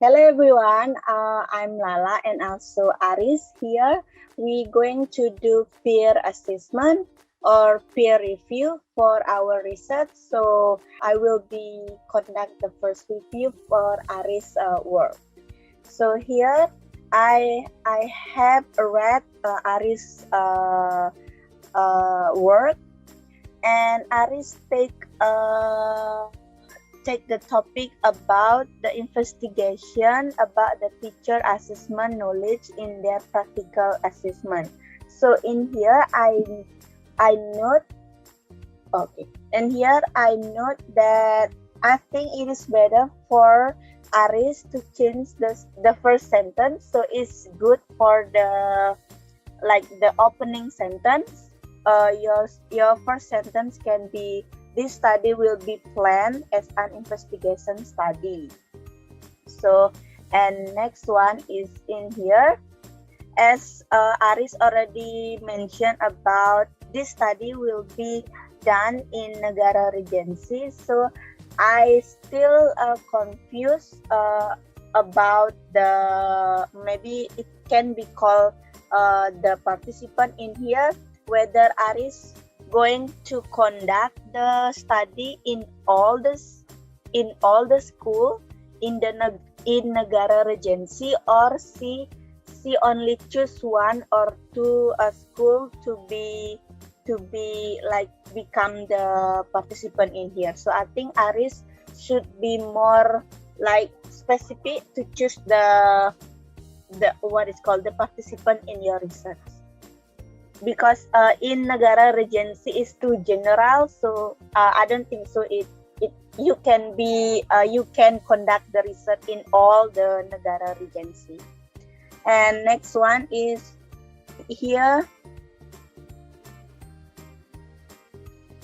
Hello everyone, I'm Lala and also Aris here. We're going to do peer assessment or peer review for our research. So I will be conduct the first review for Aris' work. So here I have read Aris' work, and Aris take the topic about the investigation about the teacher assessment knowledge in their practical assessment. So in here I note okay, and here I note that I think it is better for Aris to change the first sentence, so it's good for the opening sentence. Your first sentence can be, this study will be planned as an investigation study. So, and next one is in here, as Aris already mentioned about this study will be done in negara regency. So I still confused about maybe it can be called the participant in here, whether Aris going to conduct the study in all the school in negara regency, or she only choose one or two school to be like become the participant in here. So I think Aris should be more like specific to choose the what is called the participant in your research, because in negara regency is too general. So I don't think so you can conduct the research in all the negara regency. And next one is here.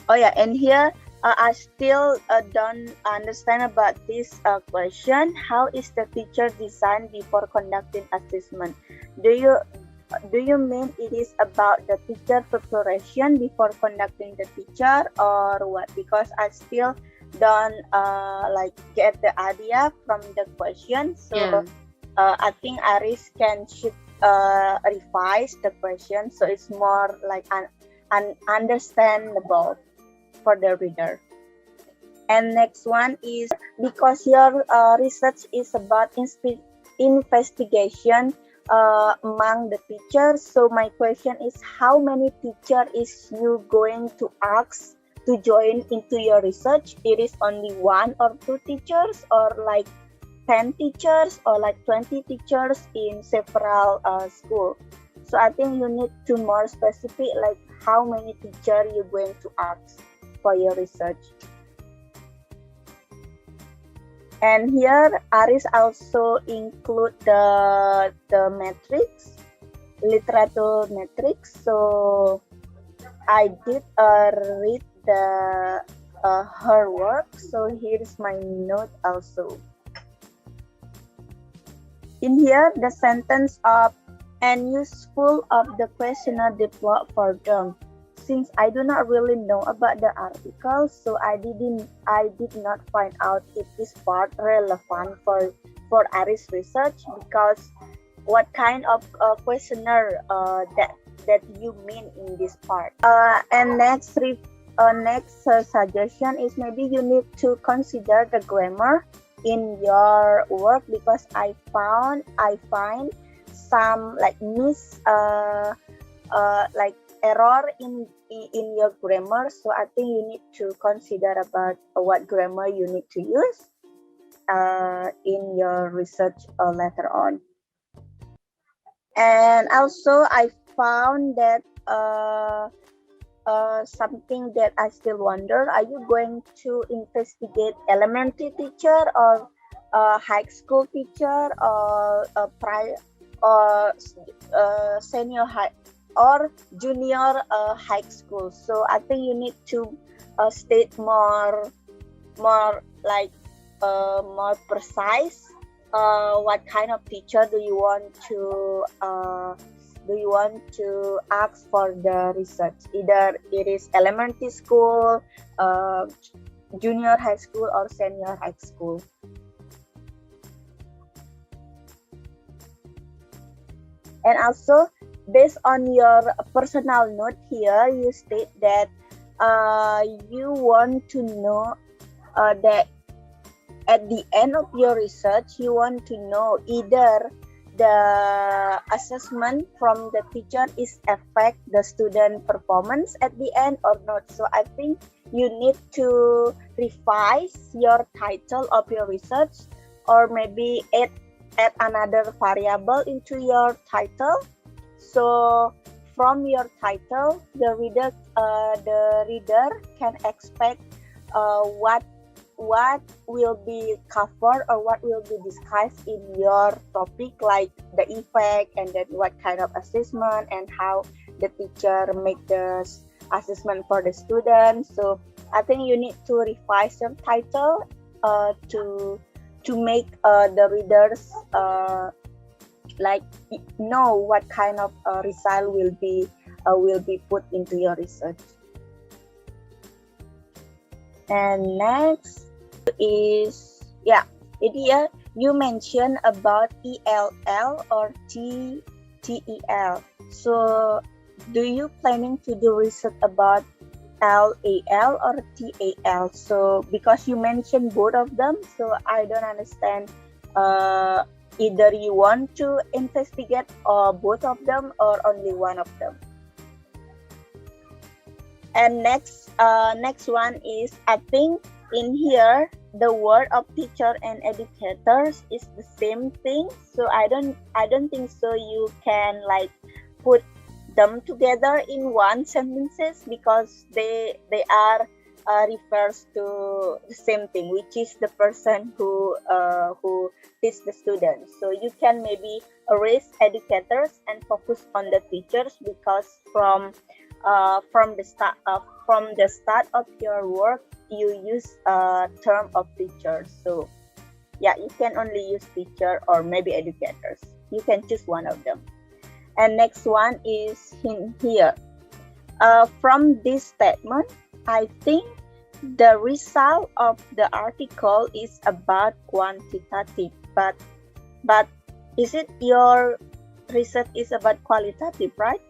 Oh yeah, and here I still don't understand about this question. How is the teacher designed before conducting assessment? Do you mean it is about the teacher preparation before conducting the teacher, or what? Because I still don't get the idea from the question. So Yeah. I think Aris should revise the question so it's more like understandable for the reader. And next one is, because your research is about investigation among the teachers. So my question is, how many teacher is you going to ask to join into your research? It is only one or two teachers, or like 10 teachers, or like 20 teachers in several schools. So I think you need to more specific, like how many teachers you're going to ask for your research. And here Aris also include the metrics, literature metrics. So I did read her work. So here's my note also. In here, the sentence of and useful of the questionnaire developed for them. Since I do not really know about the article, so I did not find out if this part relevant for Aris research, because what kind of questionnaire that you mean in this part. And next suggestion is, maybe you need to consider the grammar in your work, because I find some like like error in your grammar. So I think you need to consider about what grammar you need to use in your research later on. And also I found that something that I still wonder, are you going to investigate elementary teacher, or high school teacher, or senior high or junior high school? So I think you need to state more like more precise what kind of teacher do you want to ask for the research. Either it is elementary school, junior high school, or senior high school. And also, based on your personal note here, you state that you want to know that at the end of your research, you want to know either the assessment from the teacher is affect the student performance at the end or not. So I think you need to revise your title of your research, or maybe add another variable into your title. So from your title, the reader can expect what will be covered or what will be discussed in your topic, like the effect, and then what kind of assessment, and how the teacher make the assessment for the students. So I think you need to revise your title to make the readers like know what kind of result will be put into your research. And next is, here you mentioned about ELL or TEL. So do you planning to do research about LAL or TAL? So because you mentioned both of them, so I don't understand either you want to investigate both of them or only one of them. And next one is, I think in here the word of teacher and educators is the same thing. So I don't think so you can like put them together in one sentences, because they are refers to the same thing, which is the person who teach the students. So you can maybe erase educators and focus on the teachers, because from the start of your work you use a term of teachers. So yeah, you can only use teacher or maybe educators. You can choose one of them. And next one is in here. From this statement, I think the result of the article is about quantitative, but is it your research is about qualitative, right?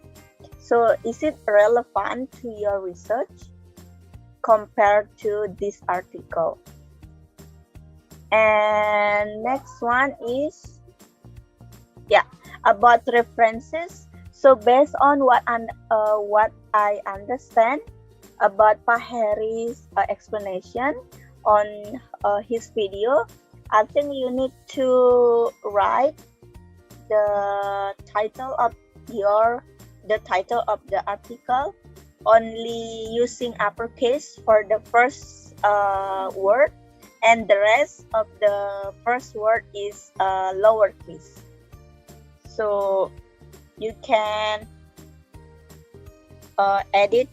So is it relevant to your research compared to this article? And next one is, about references. So based on what I understand about Pak Harry's explanation on his video, I think you need to write the title of the article only using uppercase for the first word, and the rest of the first word is lowercase. So you can edit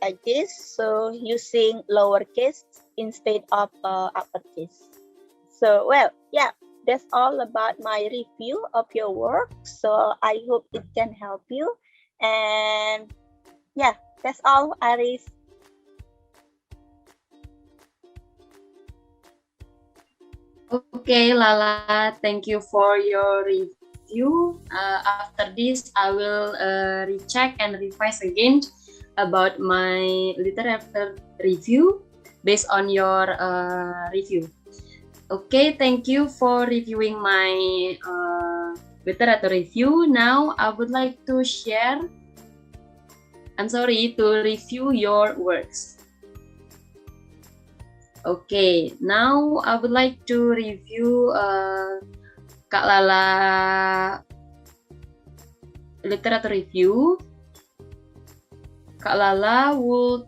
like this, so using lowercase instead of uppercase. So well, that's all about my review of your work. So I hope it can help you. And that's all, Aris. Okay, Lala, thank you for your review. After this, I will recheck and revise again about my literature review based on your review. Okay, thank you for reviewing my literature review. Now, I would like to review your works. Okay, now I would like to review Kak Lala literature review. Kak Lala would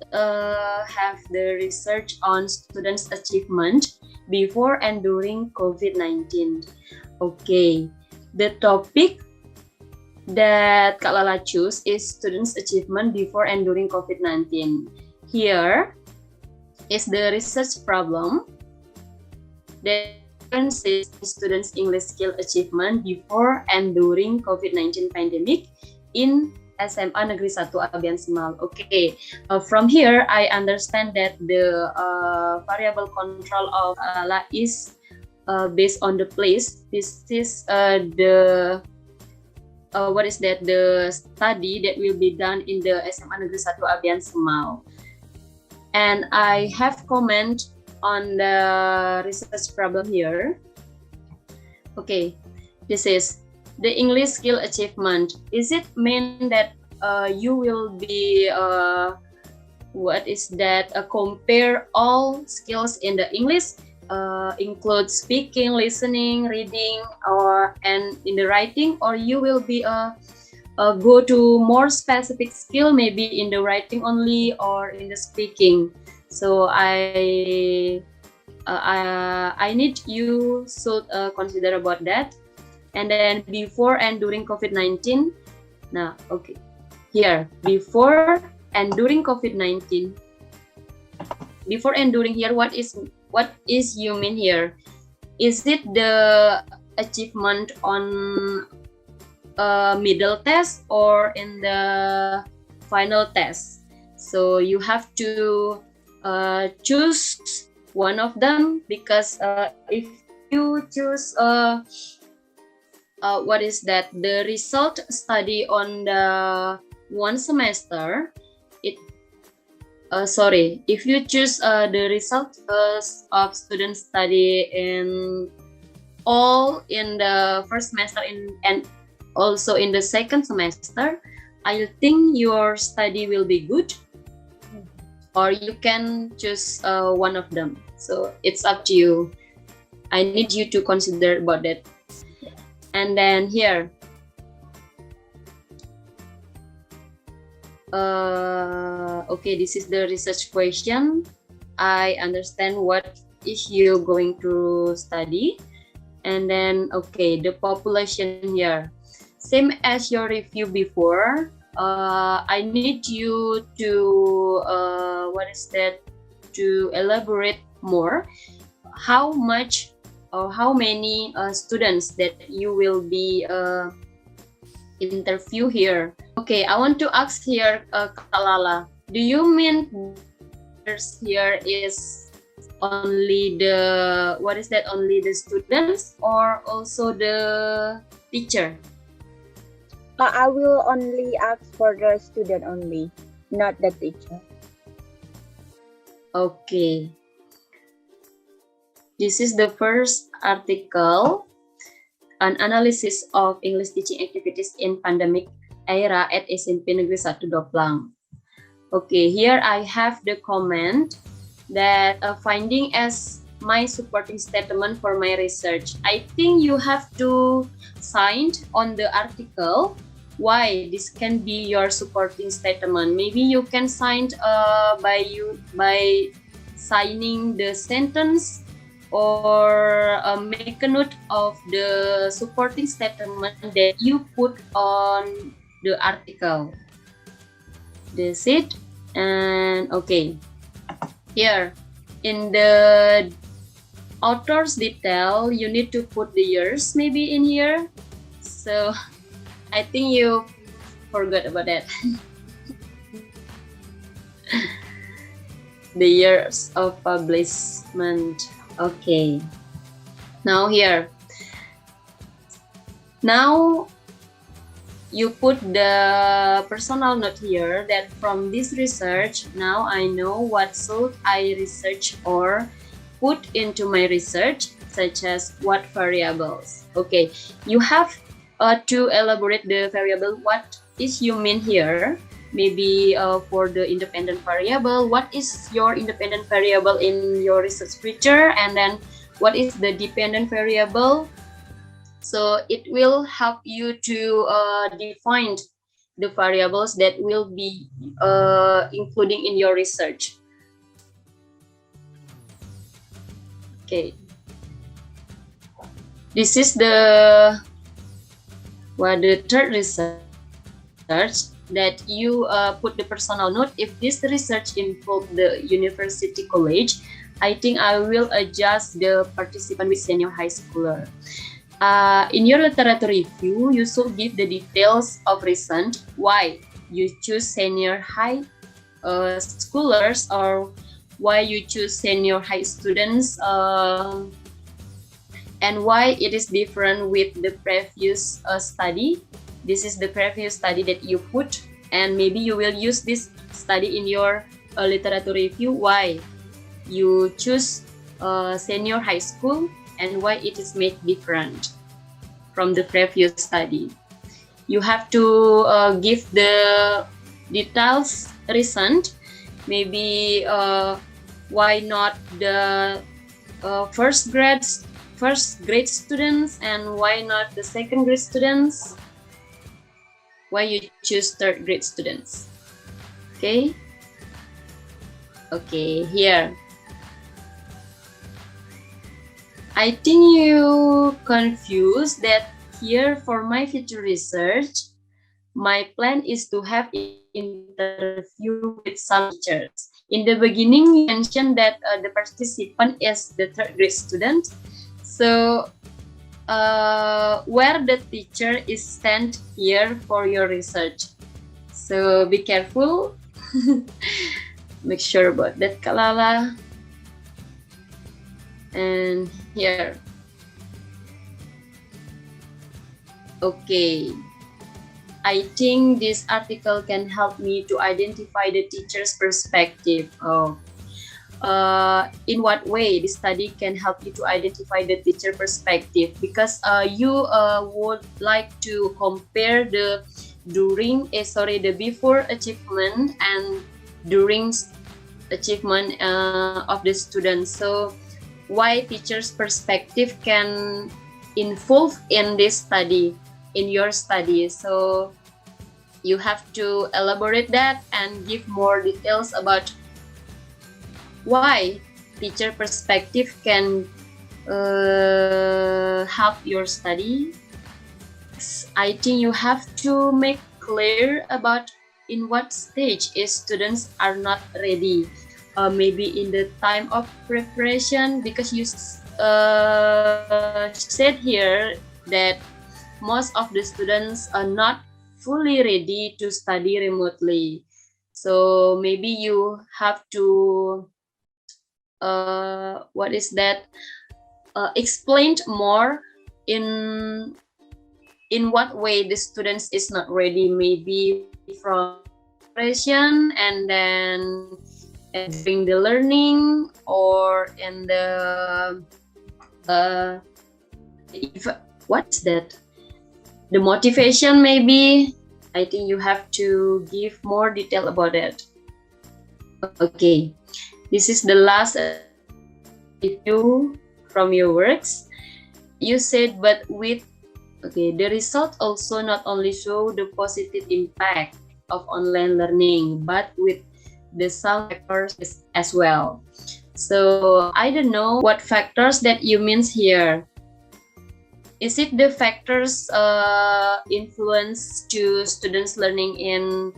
have the research on students' achievement before and during COVID-19. Okay, the topic that Kak Lala choose is students' achievement before and during COVID-19. Here is the research problem that differences in students' English skill achievement before and during COVID-19 pandemic in SMA Negeri 1 Abian Semal. Okay, from here I understand that the variable control of Lala is based on the place. This is the what is that, the study that will be done in the SMA Negeri 1 Abian Semau. And I have comment on the research problem here. Okay, this is the English skill achievement. Is it mean that you will be what is that, compare all skills in the English, include speaking, listening, reading, and in the writing, or you will be go to more specific skill, maybe in the writing only or in the speaking. So I need you should consider about that. And then before and during COVID-19. Now, okay, here before and during COVID-19. Before and during here, what is you mean here? Is it the achievement on middle test or in the final test? So you have to choose one of them, because if you choose what is that, the result study on the one semester, if you choose the result of student study in all in the first semester and also in the second semester, I think your study will be good, or you can choose one of them. So it's up to you. I need you to consider about that. And then here, okay, this is the research question. I understand what is you going to study. And then, okay, the population here, same as your review before. I need you to to elaborate more. How much or how many students that you will be interview here? Okay, I want to ask here, Kalala, do you mean here is only the only the students or also the teacher? I will only ask for the student only, not the teacher. Okay. This is the first article, an analysis of English teaching activities in pandemic era at SMP Negeri 1 Doplang. Okay, here I have the comment that finding as my supporting statement for my research. I think you have to sign on the article why this can be your supporting statement. Maybe you can sign by signing the sentence, or make a note of the supporting statement that you put on the article. That's it. And okay, here in the author's detail, you need to put the years maybe in here. So I think you forgot about that. The years of publishment. Okay. Now here. Now you put the personal note here that from this research, now I know what should I research or put into my research, such as what variables. Okay, you have to elaborate the variable. What is you mean here? Maybe for the independent variable, what is your independent variable in your research feature, and then what is the dependent variable? So it will help you to define the variables that will be including in your research. Okay, this is the third research that you put the personal note. If this research involved the university college, I think I will adjust the participant with senior high schooler. In your literature review, you should give the details of reason why you choose senior high schoolers, or why you choose senior high students, and why it is different with the previous study. This is the previous study that you put, and maybe you will use this study in your literature review. Why you choose senior high school and why it is made different from the previous study. You have to give the details reason. Maybe why not the first grade students, and why not the second grade students? Why you choose third grade students? Okay. Okay, here. I think you confused that here for my future research, my plan is to have interview with some teachers. In the beginning, you mentioned that the participant is the third grade student. So where the teacher is stand here for your research. So be careful. Make sure about that, Kalala. And here. Okay. I think this article can help me to identify the teacher's perspective. In what way this study can help you to identify the teacher perspective? Because you would like to compare the before achievement and during achievement of the students. So why teacher's perspective can involve in this study, in your study. So you have to elaborate that and give more details about why teacher perspective can help your study. I think you have to make clear about in what stage is students are not ready. Maybe in the time of preparation, because you said here that most of the students are not fully ready to study remotely. So maybe you have to explained more in what way the students is not ready, maybe from preparation and then during the learning, or in the what's that, the motivation maybe. I think you have to give more detail about it. Okay, this is the last review from your works. You said, but with the result also not only show the positive impact of online learning, but with the some factors as well. So I don't know what factors that you mean here. Is it the factors influence to students learning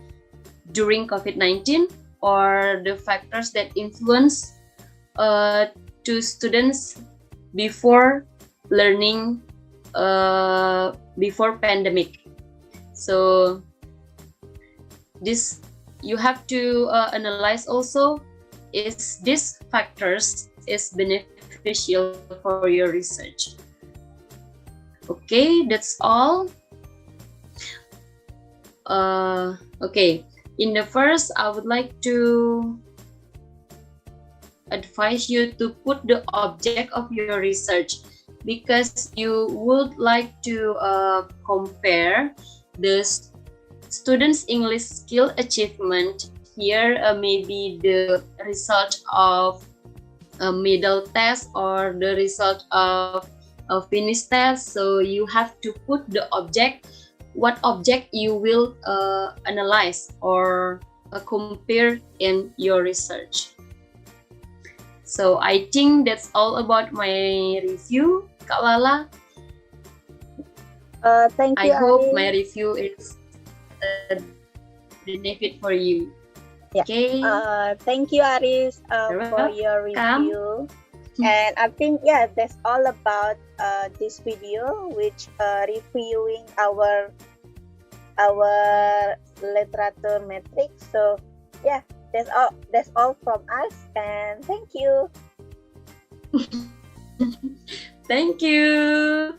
during COVID-19, or the factors that influence to students before learning before pandemic? So this you have to analyze also, is this factors is beneficial for your research. Okay, that's all. Okay, in the first, I would like to advise you to put the object of your research, because you would like to compare the students' English skill achievement. Here maybe the result of a middle test or the result of a finished test. So you have to put the object, what object you will analyze or compare in your research. So I think that's all about my review, Kak Lala. Thank you, I hope Aris. my review is a benefit for you. Yeah. Okay. Thank you, Aris, for your review. And I think, that's all about this video, which reviewing our literature metrics. So that's all from us, and thank you. Thank you.